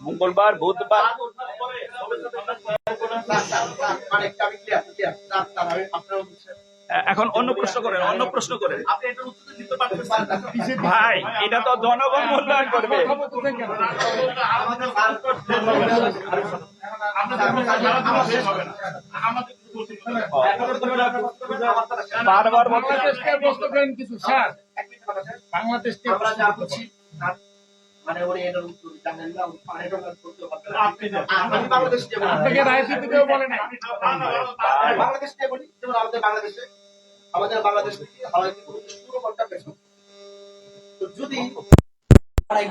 মঙ্গলবার, বুধবার। এখন অন্য প্রশ্ন করেন, অন্য প্রশ্ন করেন ভাই, এটা তো জনগণ মূল্যায়ন করবে। বারবার কিছু স্যার, বাংলাদেশকে মানে উনি এটার উত্তর জানেন না, আপনাকে রাজনীতিতেও বলে না। বাংলাদেশ নিয়ে বলি, যেমন আমাদের বাংলাদেশ থেকে শুরু করতে পেরেছে। তো যদি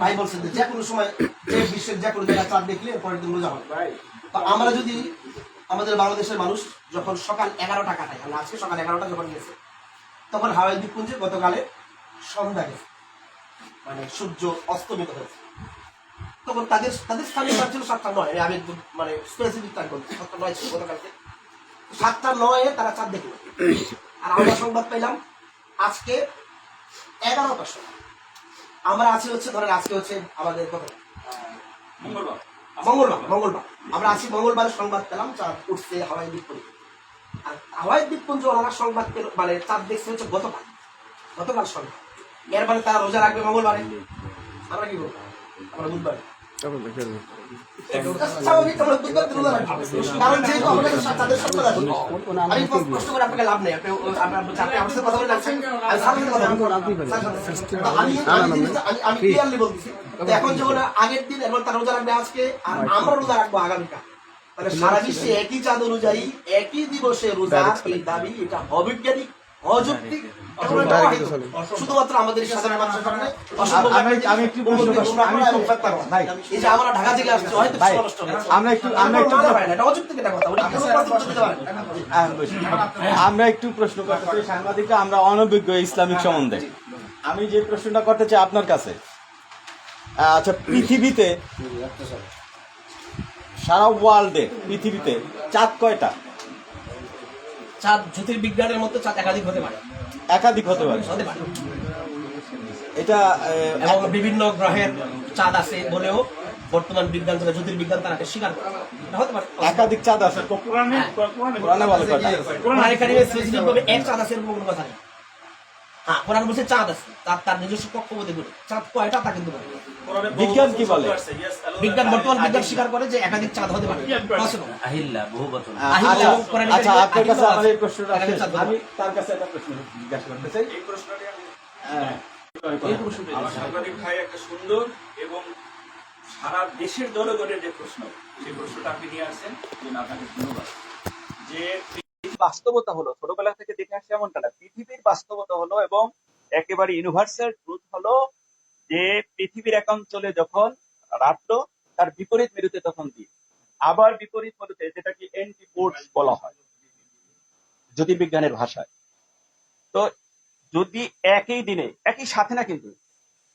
ভাই বলছেন যে কোনো সময় যে বিশ্বের যে কোনো জায়গায় চাঁদ দেখলে পরের দিন রোজা হয়, তো আমরা যদি আমাদের বাংলাদেশের মানুষ যখন সকাল 11টা কাটায়, আমরা আজকে সকাল 11টা যখন গেছে, তখন হাওয়াই দ্বীপপুঞ্জে গতকালে সন্ধ্যা গেছে, মানে সূর্য অস্তমিত হয়েছে। তখন তাদের স্থানীয় টাইম ছিল 7টা 9, আমি মানে স্পেসিফিক টাইম বলছি 7টা 9 ছিল গতকালকে। 7টা 9 তারা চাঁদ দেখলো, আর আমরা সংবাদ পেলাম আজকে 11টার সময়। আমরা আছি হচ্ছে ধরেন আজকে হচ্ছে আমাদের কত মঙ্গলবার আমরা আছি মঙ্গলবারের সংবাদ পেলাম চাঁদ উঠছে হাওয়াই দ্বীপপুঞ্জ। আর হাওয়াই দ্বীপপুঞ্জ ওনারা সংবাদ পেল মানে চাঁদ দেখছে হচ্ছে গতকাল সন্ধ্যা। এর মানে তারা রোজা রাখবে মঙ্গলবারে, আমরা কি বলবো আমরা বুধবারে। এখন যখন আগের দিন এবং তার রোজা রাখবে আজকে, আর আমরা রোজা রাখবো আগামীকাল, তাহলে সারা বিশ্বে একই চাঁদ অনুযায়ী একই দিবসে রোজা, এই দাবি এটা অবৈজ্ঞানিক, অযৌক্তিক, শুধুমাত্র আমাদের সাধারণ মানুষের কারণে। আমি একটু আমরা ঢাকা থেকে আসছি, হয়তো আমরা একটু প্রশ্ন করতে চাই সাংবাদিকরা, আমরা অনভিজ্ঞ ইসলামিক সম্বন্ধে। আমি যে প্রশ্নটা করতে চাই আপনার কাছে, আচ্ছা, পৃথিবীতে সারা ওয়ার্ল্ডে পৃথিবীতে চাঁদ কয়টা? চাঁদ জ্যোতির্বিজ্ঞানের মধ্যে চাঁদ একাধিক হতে পারে। এটা এবং বিভিন্ন গ্রহের চাঁদ আছে বলেও বর্তমান বিজ্ঞান যারা জ্যোতির্বিজ্ঞান তারা স্বীকার করে হতে পারে। একাধিক চাঁদ আছে কোরআনে বলে কয়টা? কোরআনে কারিমে স্পেসিফিকভাবে এক চাঁদ আছে এরকম কোনো কথা নেই। হ্যাঁ, কোরআন বলছে চাঁদ আছে, তার নিজস্ব কক্ষপথে ঘুরে। চাঁদ কয়টা তা কিন্তু বলে। বিজ্ঞান কি বলে? বর্তমান বিজ্ঞান স্বীকার করে যে একাধিক চাঁদ হতে পারে। আহিল্লা বহুবচন। আচ্ছা, আপনার কাছে আমার এই প্রশ্নটা আছে, আমি তার কাছে একটা প্রশ্ন জিজ্ঞাসা করতে চাই। এই প্রশ্নটি আমার সাংবাদিক ভাই একটা সুন্দর এবং সারা দেশের জনগণের যে প্রশ্ন, সেই প্রশ্নটা আপনি নিয়ে আসছেন, আপনাকে ধন্যবাদ। যে বাস্তবতা হলো, ছোটবেলা থেকে দেখে আসছে এমনটা না, পৃথিবীর বাস্তবতা হলো এবং একেবারে ইউনিভার্সাল ট্রুথ হলো যে পৃথিবীর এক অঞ্চলে যখন রাত্র, তার বিপরীত মেরুতে তখন দিন, আবার বিপরীত মেরুতে, যেটাকে এন্টিপোডস বলা হয় জ্যোতির্বিজ্ঞানের ভাষায়। তো যদি একই দিনে, একই সাথে না কিন্তু,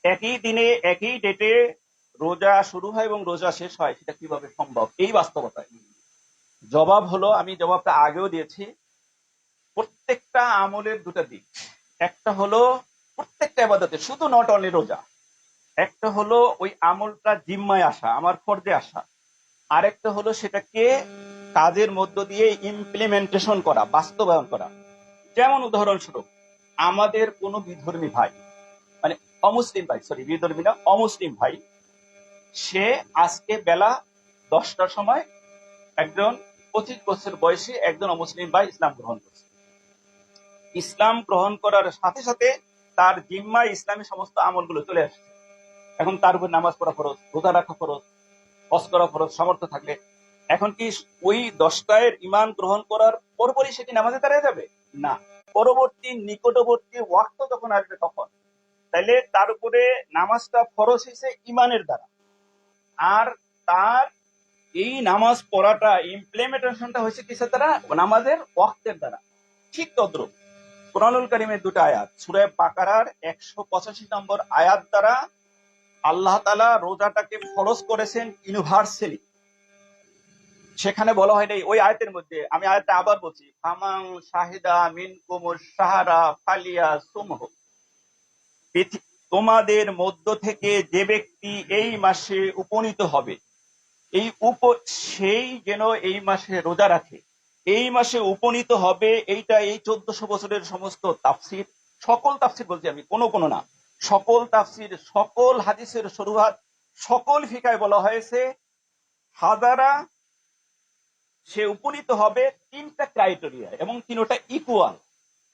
একই দিনে একই ডেটে রোজা শুরু হয় এবং রোজা শেষ হয়, সেটা কিভাবে সম্ভব এই বাস্তবতায়? জবাব হলো, আমি জবাবটা আগেও দিয়েছি, প্রত্যেকটা আমলের দুটা দিক। একটা হলো প্রত্যেকটা ইবাদতে, শুধু নট অনলি রোজা, একটা হলো ওই আমলটা জিম্মায় আসা, আমার ফরজে আসা, আরেকটা হলো সেটাকে কাজের মধ্য দিয়ে ইমপ্লিমেন্টেশন করা, বাস্তবায়ন করা। যেমন উদাহরণস্বরূপ, আমাদের কোনো বিধর্মী ভাই, মানে অমুসলিম ভাই, সরি বিধর্মী না, অমুসলিম ভাই, সে আজকে বেলা 10টার সময় একজন 25 বছর বয়সী একজন অমুসলিম ভাই ইসলাম গ্রহণ করছে। ইসলাম গ্রহণ করার সাথে সাথে তার জিম্মায় ইসলামী সমস্ত আমলগুলো চলে আসছে। এখন তার উপর নামাজ পড়া ফরজ, রোজা রাখা ফরজ, হজ করা ফরজ, সামর্থ্য থাকলে। এখন কি ওই 10টায় ইমান গ্রহণ করার পরপরই সে কি নামাজে দাঁড়িয়ে যাবে? না, পরবর্তী নিকটবর্তী ওয়াক্ত যখন আসবে তখন। তাইলে তার উপরে নামাজটা ফরজ হয়েছে ইমানের দ্বারা, আর তার এই নামাজ পড়াটা ইমপ্লিমেন্টেশনটা হয়েছে কিসের দ্বারা? নামাজের ওয়াক্তের দ্বারা। ঠিক তদ্রুপ কুরআনুল কারীমের দুটো আয়াত, সূরা বাকারার 185 নম্বর আয়াত দ্বারা আল্লাহ তাআলা রোজাটাকে ফরজ করেছেন ইউনিভার্সালি। সেখানে বলা হয় নাই ওই আয়াতের মধ্যে, আমি আয়াতটা আবার বলছি, ফামান শাহিদা মিনকুমুশ শাহরা ফালিয়া সুমহু, তোমাদের মধ্য থেকে যে ব্যক্তি এই মাসে উপনীত হবে, এই সেই যেন এই মাসে রোজা রাখে, এই মাসে উপনীত হবে। এইটা এই 1400 বছরের সমস্ত তাফসির, সকল তাফসির বলছি আমি, কোনো না, সকল তাফসির, সকল হাদিসের শুরুয়াত, সকল ফিকায় বলা হয়েছে হাজারা সে উপনীত হবে 3টা ক্রাইটেরিয়া এবং 3টা ইকুয়াল।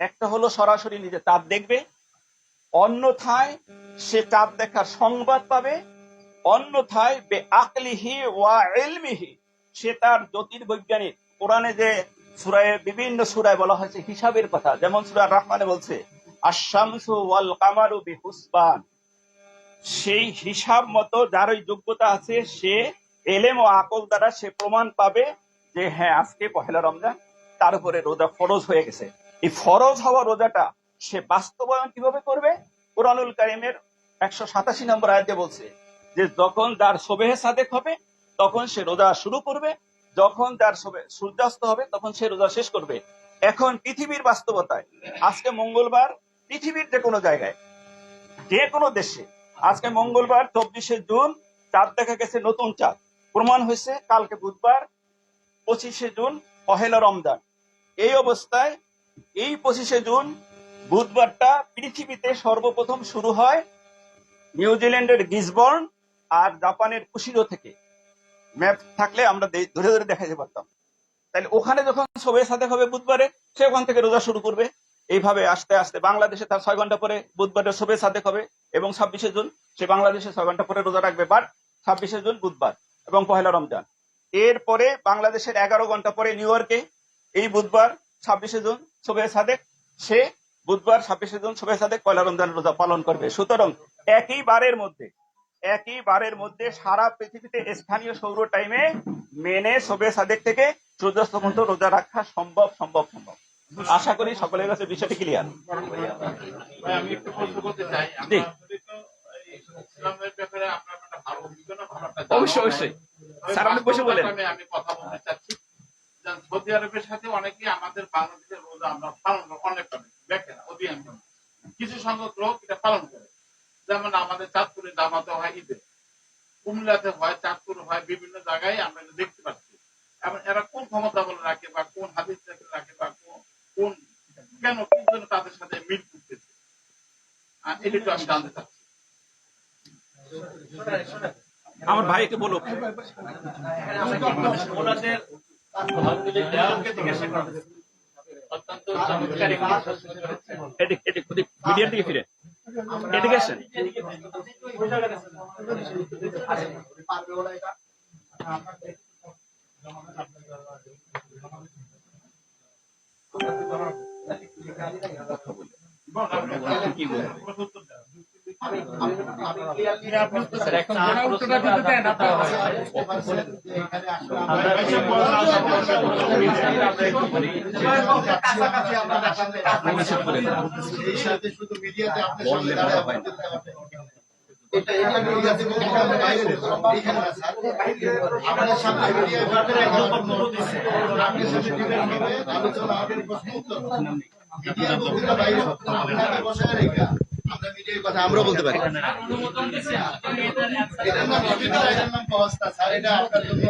একটা হলো সরাসরি নিজে চাঁদ দেখবে, অন্যথায় সে চাঁদ দেখার সংবাদ পাবে, অন্যথায় বে আকলিহি ওয়া ইলমিহি সে তার জ্যোতির্বৈজ্ঞানিক, কোরআনে যে সূরায়ে বিভিন্ন সূরায় বলা হয়েছে হিসাবের কথা, যেমন সূরা রহমানে বলছে আশ-শামসু ওয়াল কামারু বিহুসবান, সেই হিসাব মতো যার ওই যোগ্যতা আছে সে এলেম ও আকল দ্বারা সে প্রমাণ পাবে যে হ্যাঁ আজকে পহেলা রমজান, তার উপরে রোজা ফরজ হয়ে গেছে। এই ফরজ হওয়া রোজাটা সে বাস্তবায়ন কিভাবে করবে? কুরআনুল কারীমের 187 নম্বর আয়াতে বলছে যে যখন তার সুবহে সাদেক হবে তখন সে রোজা শুরু করবে, যখন তার সূর্যাস্ত হবে তখন সে রোজা শেষ করবে। এখন পৃথিবীর বাস্তবতায় আজকে মঙ্গলবার, পৃথিবীর যে কোনো জায়গায়, যে কোনো দেশে আজকে মঙ্গলবার 24শে জুন চাঁদ দেখা গেছে, নতুন চাঁদ প্রমাণ হয়েছে। কালকে বুধবার 25শে জুন পহেলা রমজান। এই অবস্থায় এই 25শে জুন বুধবারটা পৃথিবীতে সর্বপ্রথম শুরু হয় নিউজিল্যান্ডের গিসবর্ন আর জাপানের কুশিরো থেকে। ম্যাপ থাকলে আমরা ধরে ধরে দেখাতে পারতাম। তাহলে ওখানে যখন সবে সাদেক হবে বুধবারে, সে ওখান থেকে রোজা শুরু করবে। এইভাবে আস্তে আস্তে বাংলাদেশে তার 6 ঘন্টা পরে বুধবারের সবে সাদেক হবে এবং 26শে জুন সে বাংলাদেশে 6 ঘন্টা পরে রোজা রাখবে, বাট 26শে জুন বুধবার এবং পহেলা রমজান। এরপরে বাংলাদেশের 11 ঘন্টা পরে নিউ ইয়র্কে এই বুধবার 26শে জুন সবে সাদেক, সে বুধবার 26শে জুন সবে সাদেক পহেলা রমজানের রোজা পালন করবে। সুতরাং একই বারের মধ্যে সারা পৃথিবীতে স্থানীয় সৌর টাইমে মেনে সবে সাদেক থেকে সূর্যাস্ত পর্যন্ত রোজা রাখা সম্ভব। আশা করি সকলের কাছে বিষয়টি ক্লিয়ার। ভাই, আমি একটু প্রশ্ন করতে চাই। জি। ইসলামের ব্যাপারে আপনার একটা ভালো অভিজ্ঞতা, ভালো একটা অবশ্যই স্যার, আপনি বসে বলেন। আমি কথা বলতে চাচ্ছি, যেমন সৌদি আরবের সাথে অনেকে আমাদের বাংলাদেশের রোজা আমরা পালন করি, অনেক দেখে না, অধিকাংশ কিছু সংখ্যক লোক এটা পালন করে। যেমন আমাদের চাঁদপুরে জামাতে হয়, ঈদে কুমিল্লাতে হয়, চাঁদপুর হয়, বিভিন্ন জায়গায় আমরা এটা দেখতে পাচ্ছি। এবং এরা কোন ক্ষমতা বলে রাখে বা কোন হাদিস রাখে বা কোন কেন কি জন্য তাদের সাথে মিল করতেছে, এটা একটু আমি জানতে চাচ্ছি। আমার ভাইকে বলো। ওনাদের জিজ্ঞাসা করা অত্যন্ত চমৎকার মিডিয়ার দিকে ফিরে এদিকে আসেন। কি বলবো? এখন যারা উত্তরটা দিতে দেন আপনারা শুধু মিডিয়াতে আপনার সামনে দাঁড়ায় এটা এটা মিডিয়াতে এইখানে না স্যার, আপনাদের সামনে মিডিয়া আপনাদের সামনে ডিবেট হবে, আলোচনা হবে, প্রশ্ন উত্তর মিডিয়া বক্তৃতা বাইরে আপনারা বসে রেখা আমরা মিডিয়ার কথা আমরা বলতে পারি। অনুমোদন দিয়েছে এটার নাম কবিতা, এটার নাম ব্যবস্থা স্যার, এটা আপনার জন্য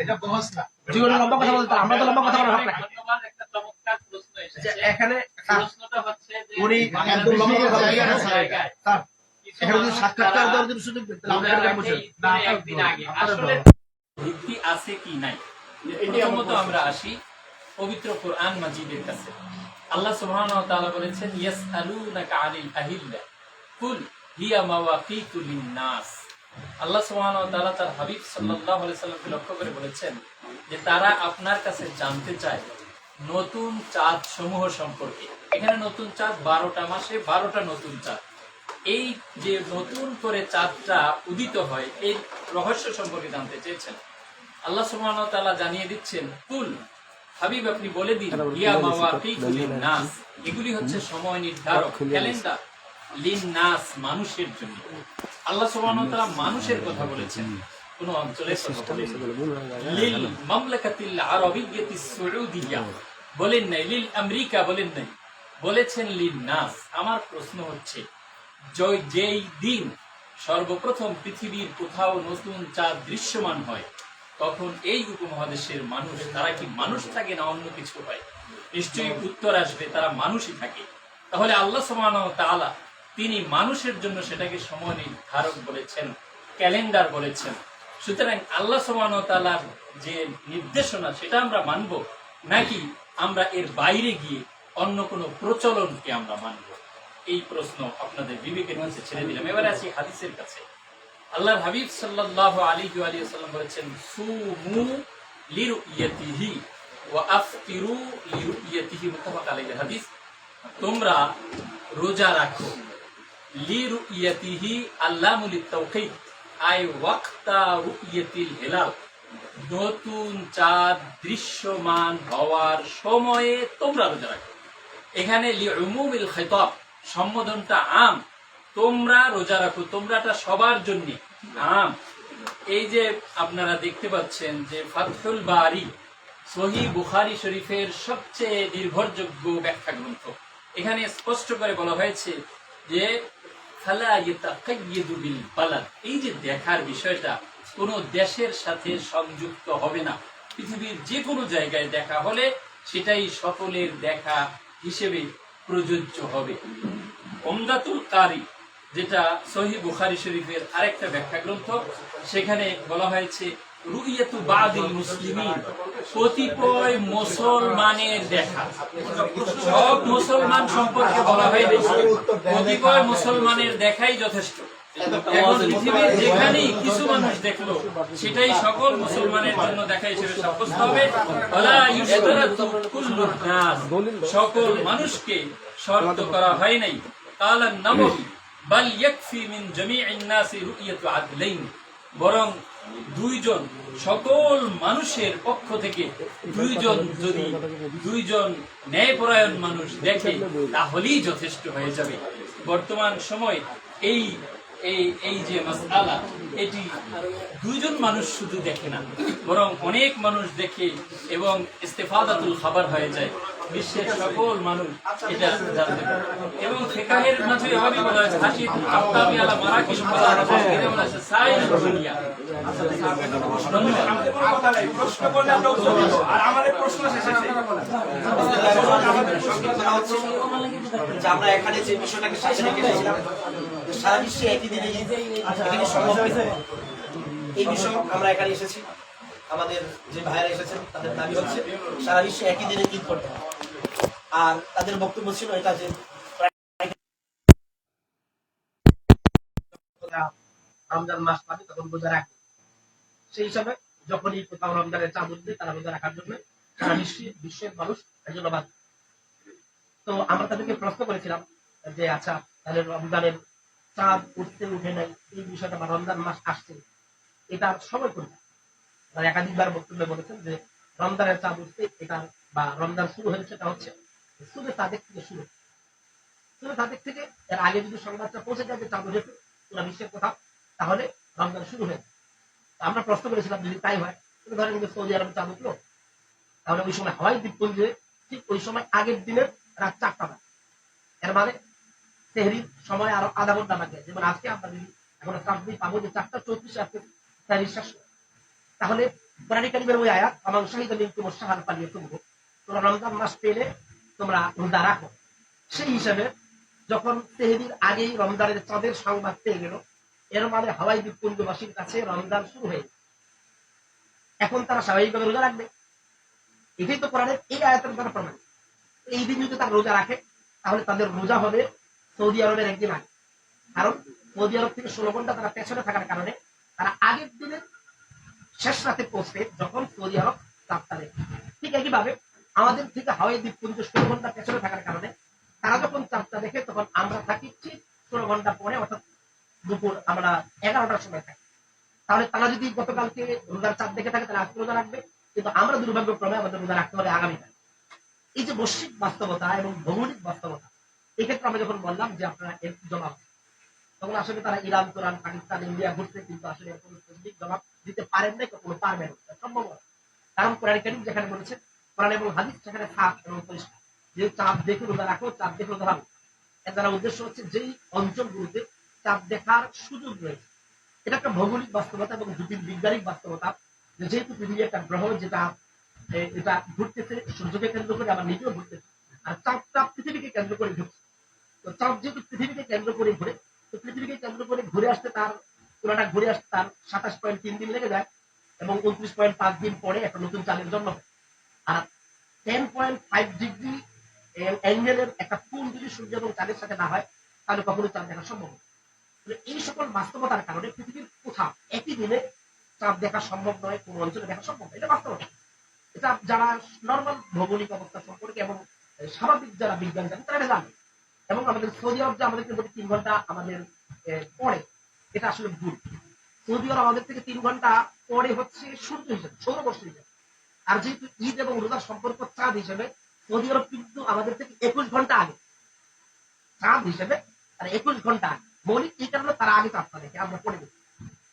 এটা ব্যবস্থা। জীবনে লম্বা কথা বলতে আমরা তো লম্বা কথা বলা হবে না। একটা চমৎকার প্রশ্ন এসেছে এখানে। প্রশ্নটা হচ্ছে যে উনি একদম লম্বা কথা জায়গা না স্যার, স্যার এখানে যদি সাক্ষাৎকার দেওয়ার জন্য সুযোগ দিতে একদিন আগে আসলে ভিত্তি আছে কি নাই, প্রথমত আমরা আসি পবিত্র কোরআন মাজিদের কাছে। আল্লাহ সুবহানাহু ওয়া তাআলা বলেছেন ইয়াসআলুনাকা আনিল আহিল্লা কুল হিয়া মাওয়াকিতু লিন-নাস। আল্লাহ সুবহানাহু ওয়া তাআলা তার হাবিব সাল্লাল্লাহু আলাইহি সাল্লামকে লক্ষ্য করে বলেছেন যে তারা আপনার কাছে জানতে চায় নতুন চাঁদ সমূহ সম্পর্কে। এখানে নতুন চাঁদ 12টা মাসে 12টা নতুন চাঁদ। এই যে নতুন করে চাঁদটা উদিত হয় এই রহস্য সম্পর্কে জানতে চেয়েছেন। আল্লাহ সুবহানাহু ওয়া তাআলা জানিয়ে দিচ্ছেন কুল হাবিব আপনি বলে দিন ইয়া মাওয়াকিতু লিন-নাস, এগুলি হচ্ছে সময় নির্ধারক ক্যালেন্ডার, লিন-নাস মানুষের জন্য। আল্লাহ সুবহানাহু ওয়া তাআলা মানুষের কথা বলেছেন, কোন অঞ্চলের কথা বলেন লিল মামলাকাতিল আরাবিয়্যাতিস সউদিয়্যা বলেন নাই, লিল আমেরিকা বলেন নাই, বলেছেন লিন-নাস। আমার প্রশ্ন হচ্ছে যেই দিন সর্বপ্রথম পৃথিবীর কোথাও নতুন চাঁদ দৃশ্যমান হয়, তখন এই উপমহাদেশের মানুষ, তারা কি মানুষ থাকে না অন্য কিছু হয়? নিশ্চয়ই উত্তর আসবে, তারা মানুষই থাকে। তাহলে আল্লাহ সুবহানাহু ওয়া তাআলা তিনি মানুষের জন্য সেটাকে সময় নির্ধারক বলেছেন, ক্যালেন্ডার বলেছেন। সুতরাং আল্লাহ সুবহানাহু ওয়া তাআলার যে নির্দেশনা সেটা আমরা মানব, নাকি আমরা এর বাইরে গিয়ে অন্য কোনো প্রচলনকে আমরা মানব? এই প্রশ্ন আপনাদের বিবেকের কাছে ছেড়ে দিলাম। এবারে আসি হাদিসের কাছে। আল্লাহর হাবিব সাল্লাল্লাহু আলাইহি ওয়া সাল্লাম বলেছেন, সুমু লিরুইয়াতিহি ওয়া আফতিরু লিরুইয়াতিহি, মুত্তাফাক আলাইহি হাদিস। তোমরা রোজা রাখো, লিরুইয়াতিহি আল্লামুল তাওকীদ আই ওয়াক্তা রুইয়াতিল হিলাল, নতুন চাঁদ দৃশ্যমান হওয়ার সময়ে তোমরা রোজা রাখো। এখানে লিউমুমিল খিতাব, সম্বোধনটা আম, তোমরা রোজা রাখো, তোমরাটা সবার জন্য আম। এই যে আপনারা দেখতে পাচ্ছেন যে ফাতহুল বারি সহিহ বুখারী শরীফের সবচেয়ে নির্ভরযোগ্য ব্যাখ্যা গ্রন্থ, এখানে স্পষ্ট করে বলা হয়েছে যে ফালা ইয়াতাকাইয়্যিদু বিল বালাদ, এই যে দেখার বিষয়টা কোনো দেশের সাথে সংযুক্ত হবে না। পৃথিবীর যে কোনো জায়গায় দেখা হলে সেটাই সকলের দেখা হিসেবে প্রযোজ্য হবে। উমদাতুল কারি, যেটা সহিহ বুখারী শরীফের আরেকটা ব্যাখ্যা গ্রন্থ, সেখানে বলা হয়েছে রুইয়াতু বাদিল মুসলিমিন, কতিপয় মুসলমানের দেখা। সব মুসলমান সম্পর্কে বলা হয়নি, কতিপয় মুসলমানের দেখাই যথেষ্ট। এখন পৃথিবীর যেখানেই কিছু মানুষ দেখলো সেটাই সকল মুসলমানের জন্য দেখা হিসেবে সাব্যস্ত হবে। ওয়ালা ইউশতারাতু কুল্লুন নাস, সকল মানুষকে শর্ত করা হয় নাই। কালা নাববী বাল ইয়াকফি মিন জামিইন নাসি রুইয়াতু আদলাইন, বরং দুইজন, সকল মানুষের পক্ষ থেকে দুইজন, যদি দুইজন ন্যায়পরায়ণ মানুষ দেখে তাহলেই যথেষ্ট হয়ে যাবে। বর্তমান সময় এই এই এই যে মাসআলা, এটি দুইজন মানুষ শুধু দেখে না, বরং অনেক মানুষ দেখে এবং ইস্তেফাদাতুল খাবার হয়ে যায়, বিশ্বের সকল মানুষ এটা জানতে পারে। এবং ফিকহের মাঝে এভাবে বলা হয়েছে, হাসিতুল আফতাবি আলা মারাকিল সাইল দুনিয়া। প্রশ্ন করলে আমরা উত্তর দেব, আর আমাদের প্রশ্ন শেষ হয়েছে। আমাদের সংক্ষিপ্ত হচ্ছে যে আমরা এখানে যে বিষয়টাকে সামনে রেখে এসেছিলাম, যে সারা বিশ্বে একই দিনে ঈদ, এখানে সম্ভব কিনা? এই বিষয় আমরা এখানে এসেছি, আমাদের যে ভাইয়েরা এসেছেন তাদের দাবি হচ্ছে সারা বিশ্বে একই দিনে ঈদ করতে হবে। আর তাদের বক্তব্য ছিল এটা যে রমজান মাস পাবে তখন রোজা রাখবে, সেই হিসাবে যখনই কোথাও রমজানের চাঁদ উঠবে তারা রোজা রাখার জন্য সারা বিশ্বের মানুষ এর জন্য বাধ্য। তো আমরা তাদেরকে প্রশ্ন করেছিলাম যে আচ্ছা, তাহলে রমজানের চাঁদ উঠতে উঠে নাই এই বিষয়টা, বা রমজান মাস আসছে এটার সময় কোনটা? তারা একাধিকবার বক্তব্যে বলেছেন যে রমজানের চাঁদ উঠতে এটা, বা রমজান শুরু হয়েছে সেটা হচ্ছে শুধু তাদের থেকে শুরু, শুধু তাদের থেকে। এর আগে যদি সংবাদটা পৌঁছে যায় যে চাঁদ উঠেছে পুরো বিশ্বের কোথাও, তাহলে রমজান শুরু হয়েছে। আমরা প্রশ্ন করেছিলাম যদি তাই হয়, ধরেন যে সৌদি আরবে চাঁদ উঠলো, তাহলে ওই সময় হাওয়াই দ্বীপপুঞ্জে ঠিক ওই সময় আগের দিনের রাত 4টা বাজে, এর মানে সেহরির সময় আরো আধা ঘন্টা বাকি আছে। যেমন আজকে আমরা যদি এখন চাঁদনি পাবো যে 4টা 34 আজকে সেহরির শেষ, তাহলে কোরআন কারীমের ওই আয়াত আমার শাহিদা মিনকুম শাহর পালিয়ে তুলবো, তোমরা রমজান মাস পেলে তোমরা রোজা রাখো, সেই হিসাবে যখন সেহরির আগেই রমজানের চাঁদের সংবাদ পেয়ে গেল, এর মানে হাওয়াই দ্বীপপুঞ্জবাসীর কাছে রমজান শুরু হয়ে গেছে, এখন তারা স্বাভাবিকভাবে রোজা রাখবে। এটাই তো কোরআনের এই আয়াতের দ্বারা প্রমাণ। এই দিন যদি তারা রোজা রাখে তাহলে তাদের রোজা হবে সৌদি আরবের একদিন আগে, কারণ সৌদি আরব থেকে 16 ঘন্টা তারা পেছনে থাকার কারণে তারা আগের দিনের শেষ রাতে পৌঁছবে যখন সৌদি আরব চাঁদটা দেখে। ঠিক একইভাবে আমাদের থেকে হাওয়াই দ্বীপপুঞ্জ 16 ঘন্টা পেছনে থাকার কারণে তারা যখন চাঁদটা দেখে তখন আমরা থাকি ঠিক 16 ঘন্টা পরে, অর্থাৎ দুপুর আমরা 11টার সময় থাকি। তাহলে তারা যদি গতকালকে রোজার চাঁদ দেখে থাকে তাহলে আজকে রোজা রাখবে, কিন্তু আমরা দুর্ভাগ্যক্রমে আমাদের রোজা রাখতে হবে আগামীকাল। এই যে বৈশ্বিক বাস্তবতা এবং ভৌগোলিক বাস্তবতা, এক্ষেত্রে আমরা যখন বললাম যে আপনারা এর জবাব, তখন আসলে তারা ইরান, কোরআন, পাকিস্তান, ইন্ডিয়া ঘুরতে, কিন্তু আসলে কোনো স্পেসিফিক জবাব দিতে পারেন নাই, কোনো পারবেন না, সম্ভব না। কারণ কোরআন কারীম যেখানে বলেছে, কোরআন এবং হাদিস সেখানে সাফ এবং পরিষ্কার যে চাঁদ দেখে রোজা রাখো, চাঁদ দেখে রোজা রাখো। এর দ্বারা উদ্দেশ্য হচ্ছে যেই অঞ্চলগুলোতে চাঁদ দেখার সুযোগ রয়েছে। এটা একটা ভৌগোলিক বাস্তবতা এবং জ্যোতির্বিজ্ঞানিক বাস্তবতা, যেহেতু পৃথিবী একটা গ্রহ যেটা এটা ঘুরতেছে সূর্যকে কেন্দ্র করে, আবার নিজেও ঘুরতেছে, আর চাঁদটা পৃথিবীকে কেন্দ্র করে ঘুরছে। তো চাঁদ যেহেতু পৃথিবীকে কেন্দ্র করে ঘুরে, তো পৃথিবীকে কেন্দ্র করে ঘুরে আসতে তার পুরাটা ঘুরে আসতে তার 27.3 দিন লেগে যায় এবং 29.5 দিন পরে একটা নতুন চাঁদের জন্ম হয়। আর 10.5 ডিগ্রি অ্যাঙ্গেলের একটা কোণ যদি সূর্য এবং চাঁদের সাথে না হয় তাহলে কখনো চাঁদ দেখা সম্ভব নয়। এই সকল বাস্তবতার কারণে পৃথিবীর কোথাও একই দিনে চাঁদ দেখা সম্ভব নয়, কোন অঞ্চলে দেখা সম্ভব নয়, এটা বাস্তবতা। এটা যারা নর্মাল ভৌগোলিক অবস্থা সম্পর্কে এবং স্বাভাবিক যারা বিজ্ঞান জানে তারা এটা জানে। এবং আমাদের সৌদি আরব যে আমাদেরকে 3 ঘন্টা আমাদের পরে, এটা আসলে ভুল। সৌদি আরব আমাদের থেকে 3 ঘন্টা পরে হচ্ছে সূর্য হিসেবে, সৌরবর্ষ হিসেবে। আর যেহেতু ঈদ এবং রোজার সম্পর্ক চাঁদ হিসেবে, সৌদি আরব কিন্তু আমাদের থেকে 21 ঘন্টা আগে চাঁদ হিসেবে, আর 21 ঘন্টা আগে মৌলিক এই কারণে তারা আগে চাঁদটা দেখে, আমরা পরে দেখি।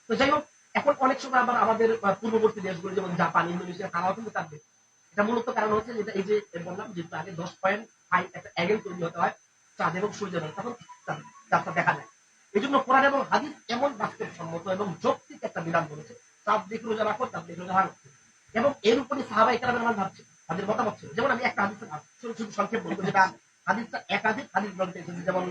তো যাই হোক, এখন অনেক সময় আবার আমাদের পূর্ববর্তী দেশগুলো যেমন জাপান, ইন্দোনেশিয়া, তারাও কিন্তু চাঁদ দেখে। এটা মূলত কারণ হচ্ছে যেটা এই যে বললাম, যেহেতু আগে 10.5 একটা অ্যাঙ্গেল তৈরি হতে হয় চাঁদ এবং সূর্যের, তখন চাঁদটা দেখা যায়। এই জন্য কোরআন এবং হাদিস এমন বাস্তবসম্মত এবং যৌক্তিক একটা বিধান বলেছে, চাঁদ দেখে রোজা রাখো, চাঁদ দেখে রোজা রাখো। এবং এর উপরে সাহাবায়ে কেরামের মান ভাবছে, তাদের মতামত ছিল। যেমন আমি একটা হাদিস শুধু সংক্ষেপ বলবো, যেটা হাদিসটা একাধিক হাদিস গ্রন্থে এসেছে, যেমন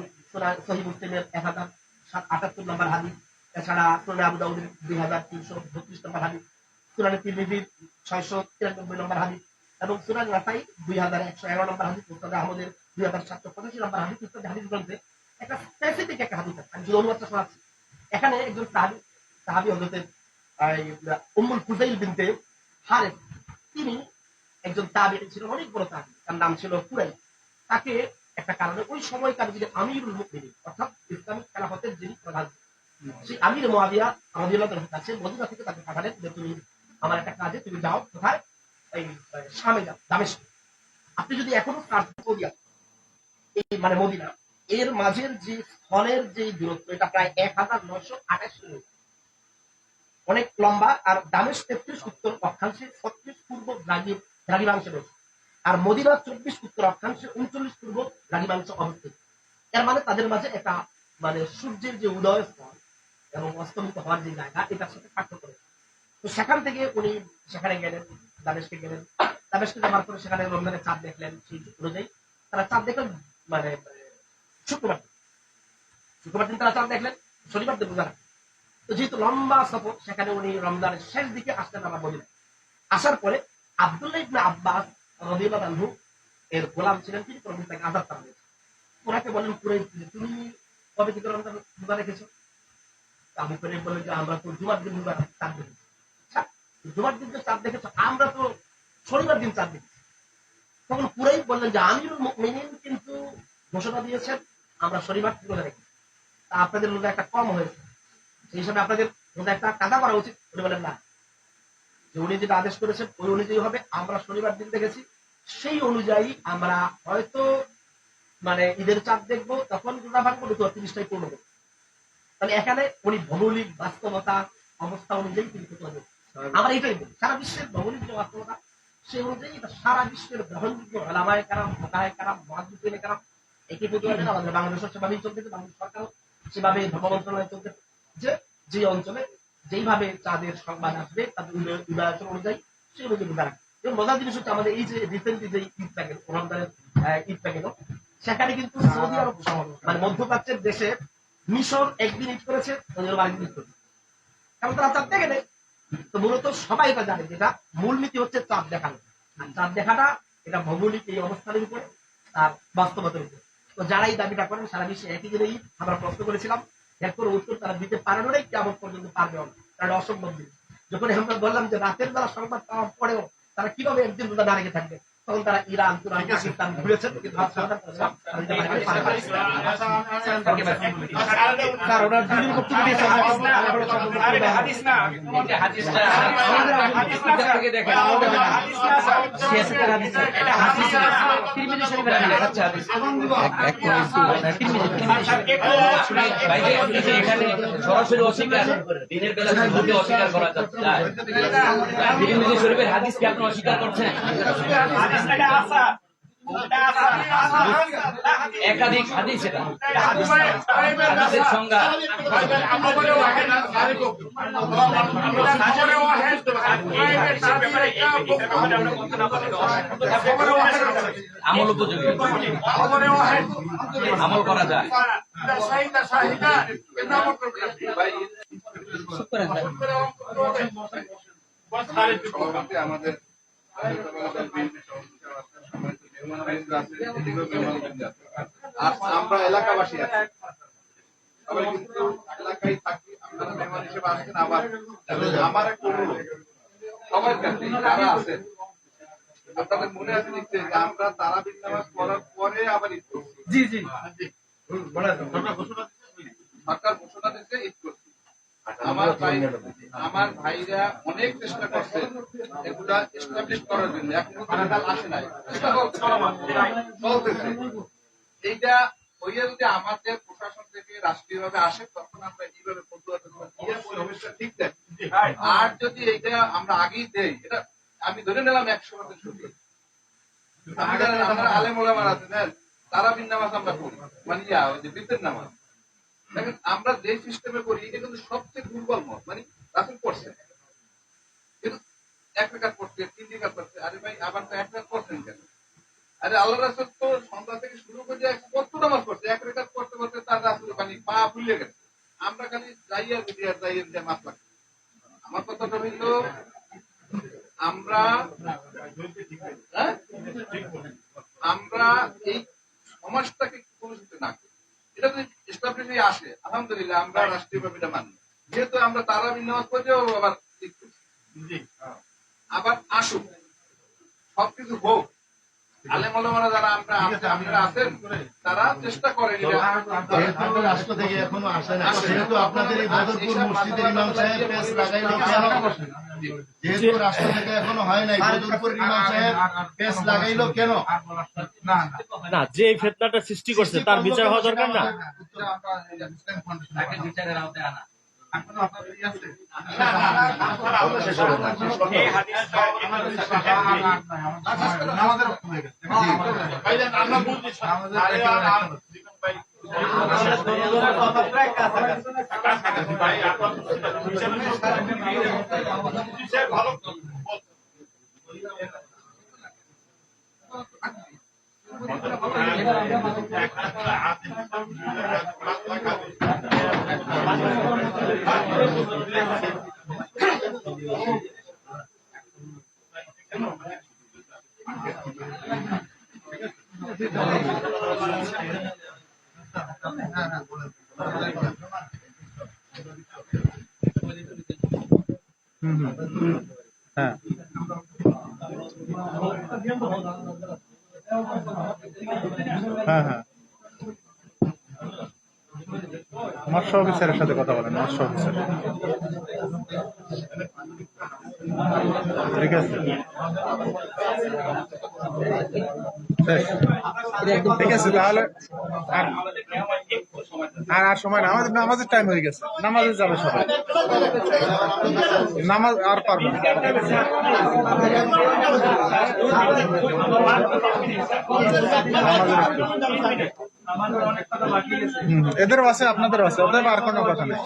সহিহ মুসলিমের 1078 নম্বর হাদিস, এছাড়া সুনানে আবু দাউদের 2332 নম্বর হাদিস, সুনানে তিরমিজির 693 নম্বর হাদিস, এবং সুনানে নাসাই 2111 নম্বর হাদিস, মুসনাদে আহমদের 2785 নম্বর হাদিস। ইত্যাদি হাদিস গ্রন্থে একটা স্পেসিফিক একটা হাদিস আছে, আমি যদি অনুবাদটা শোনাচ্ছি। এখানে একজন সাহাবী হযরতে উম্মুল ফুযাইল বিনতে হারেস, তিনি একজন তাবেঈ ছিলেন, অনেক বড় তাবেঈ, তার নাম ছিল কুরাইব। তাকে একটা কারণে ওই সময়কার যিনি আমিরুল মুমিনিন, অর্থাৎ ইসলামিক খেলাফতের যিনি প্রধান, সেই আমির মুআবিয়া রাদিয়াল্লাহু তাআলার কাছে মদিনা থেকে তাকে পাঠালেন যে তুমি আমার একটা কাজে তুমি যাও, কোথায়? এই শামে যাও, দামেস্ক। আপনি যদি এখনো সৌদি আরব, এই মানে মদিনা, এর মাঝের যে স্থলের যে দূরত্ব, এটা প্রায় 1928 কিলোমিটার, অনেক লম্বা। আর দামেস্ক 33 উত্তর অক্ষাংশে, 36 পূর্ব দ্রাঘিমাংশে রয়েছে, আর মদিনা 24 উত্তর অক্ষাংশে, 39 পূর্ব দ্রাঘিমাংশ অবস্থিত। এর মানে তাদের মাঝে একটা মানে সূর্যের যে উদয় স্থল এবং অস্তমিত হওয়ার যে জায়গা, এটার সাথে পার্থক্য রয়েছে। তো সেখান থেকে উনি সেখানে গেলেন, দামেস্কে গেলেন। দামেস্কে যাওয়ার পরে সেখানে রমজানের চাঁদ দেখলেন। সেই অনুযায়ী তারা চাঁদ দেখলেন মানে শুক্রবার দিন তারা চাঁদ দেখলেন, শনিবার দিন রোজা রাখলেন। তো যেহেতু লম্বা সফর, সেখানে উনি রমজানের শেষ দিকে আসলেন আমার মদিনায়। আসার পরে আব্দুল্লাহ ইবনে আব্বাস রাদিয়াল্লাহু আনহু এর গোলাম ছিলেন, তিনি কোনদিন তাকে আযাব করা হয়েছে। ওনাকে বলেন, কুরাইশ, তুমি কবে থেকে রমজান রোজা রেখেছো? আবু কুরাইব বললেন যে আমরা তো জুমার দিন রোজা চাঁদ দেখেছি। আচ্ছা, জুমার দিন তো চাঁদ দেখেছো, আমরা তো শনিবার দিন চাঁদ দেখেছি। তখন কুরাইব বললেন যে আমিরুল মুমিনিন কিন্তু ঘোষণা দিয়েছেন আমরা শনিবার রোজা রেখেছি, তা আপনাদের রোজা একটা কম হয়েছে, সেই হিসাবে আপনাদের রোজা একটা কাজা করা উচিত। উনি বলেন না, যে উনি যেটা আদেশ করেছেন ওই অনুযায়ী হবে, আমরা শনিবার দিন দেখেছি, সেই অনুযায়ী আমরা হয়তো মানে ঈদের চাঁদ দেখবো, তখন রোজা ভাঙবো, 30টাই পূর্ণ করবো। তাহলে এখানে উনি ভৌগোলিক বাস্তবতা অবস্থা অনুযায়ী তিনি ফতোয়া দেন। আমরা এটাই বলি, সারা বিশ্বের ভৌগোলিক যে বাস্তবতা সেই অনুযায়ী এটা সারা বিশ্বের গ্রহণযোগ্য ওলামায়ে কেরাম, ফুকাহায়ে কেরাম, মুহাদ্দিসিনে কেরাম একই ফতোয়া দেন। আমাদের বাংলাদেশের সেভাবেই চলতেছে, বাংলাদেশ সরকার সেভাবে ধর্ম মন্ত্রণালয় চলতেছে, যে অঞ্চলে যেইভাবে চাঁদের সংবাদ আসবে তাদের উদয়াচল অনুযায়ী সেই অনুযায়ী রোজা রাখে। এবং মজার জিনিস হচ্ছে, আমাদের এই যে রিসেন্টলি যে ঈদটা গেল, রমজানের ঈদটা গেল, সেখানে কিন্তু সৌদি আরব মানে মধ্যপ্রাচ্যের দেশে মিশর একদিন ঈদ করেছে, আরেকদিন ঈদ করেছে, কারণ তারা চাঁদ দেখে নেই। তো মূলত সবাই এটা জানে, যেটা মূলনীতি হচ্ছে চাঁদ দেখানো। চাঁদ দেখাটা এটা ভৌগোলিক এই অবস্থানের উপরে আর বাস্তবতার উপরে। তো যারা এই দাবিটা করেন সারা বিশ্বে একই দিনে ঈদ, আমরা প্রশ্ন করেছিলাম, এরপর উত্তর তারা দিতে পারে না, কেমন পর্যন্ত পারবে না, তারা অসম্ভব দিন। যখন আমরা বললাম যে রাতের বেলা সংবাদ পাওয়ার পরেও তারা কিভাবে একদিন রোজা না রেখে থাকবে, তখন তারা ইরান, তুরান, পাকিস্তান ঘুরেছেন, কিন্তু সরাসরি অস্বীকার, দিনের বেলা অস্বীকার করা যাচ্ছে, শরীফের হাদিস কি আপনি অস্বীকার করছেন? একাধিক হাদিস এটা হাদিসের সংজ্ঞা আমল উপযোগী আমল করা যায়। আমাদের আমরা এলাকাবাসী আছি, সবাই কিন্তু এলাকায় থাকি, আপনারা মেহমান হিসেবে আসছেন। আবার আমার একটা অনুরোধ সবার কাছে, যারা আছেন আপনাদের মনে আছে নিশ্চয়ই যে আমরা তারাবির নামাজ পড়ার পরে আবার ঈদ করছি। জি জি সরকার ঘোষণা দিচ্ছে ঈদ করছি। আমার ভাইরা অনেক চেষ্টা করছে এগুলা এস্টাবলিশ করার জন্য, এখন রেজাল্ট আসে নাই, চেষ্টা চলতেছে। এইটা হইয়া যদি আমাদের প্রশাসন থেকে রাষ্ট্রীয়ভাবে আসে তখন আমরা এইভাবে পরিবেশটা ঠিক থাকি। আর যদি এইটা আমরা আগেই দেই, এটা আমি ধরে নিলাম 100% সত্যি। আমরা আলেম ওলামারা আছেন, তারাবির নামাজ আমরা পড়ি, মানে ওই যে বিতের নামাজ। দেখেন আমরা যে সিস্টেমে করি এটা কিন্তু সবচেয়ে দুর্বল মত, মানে রাসূল পড়ছে কিন্তু 1 রাকাত পড়ছে, 3 রাকাত পড়ছে। আরে ভাই আবার তো 1 রাকাত পড়ছেন কেন? আরে আল্লাহ রাসূল তো সন্ধ্যা থেকে শুরু করে কত নামাজ পড়ছে, 1 রাকাত পড়তে পড়তে তার রাসূল মানে পা ফুলে গেছে। আমরা খালি যাইয়া যে মাছ লাগছে। আমার কথাটা হইল আমরা এই সমাজটাকে কলুষিত না করি, এটা যদি এস্টাবলিশ আসে আলহামদুলিল্লাহ আমরা রাষ্ট্রীয়ভাবে এটা মানি। যেহেতু আমরা তারাবির নামাজ পড়েও আবার আবার আসুক, সবকিছু হোক। আলেম ওলামারা যারা আপনারা আছেন তারা চেষ্টা করেন যেহেতু রাষ্ট্র থেকে এখনো আসে না, সেহেতু আপনাদের এই বদরপুর মসজিদের ইমাম সাহেব পেস লাগাইলো কেন? যেহেতু রাষ্ট্র থেকে এখনো হয় নাই, বদরপুর ইমাম সাহেব পেস লাগাইলো কেন? না, যে এই ফিতনাটা সৃষ্টি করছে তার বিচার হওয়া দরকার না? তাকে বিচারের আওতায় আনা। আমরা মৎস্য অফিসারের সাথে কথা বলেন, মৎস্য অফিসার। ঠিক আছে, ঠিক আছে তাহলে। আর সময় না, আমাদের নামাজের টাইম হয়ে গেছে, নামাজে যাবে সবাই, নামাজ আর পারবো না। এদেরও আছে আপনাদেরও আছে, ওদের আর কোনো কথা নেই।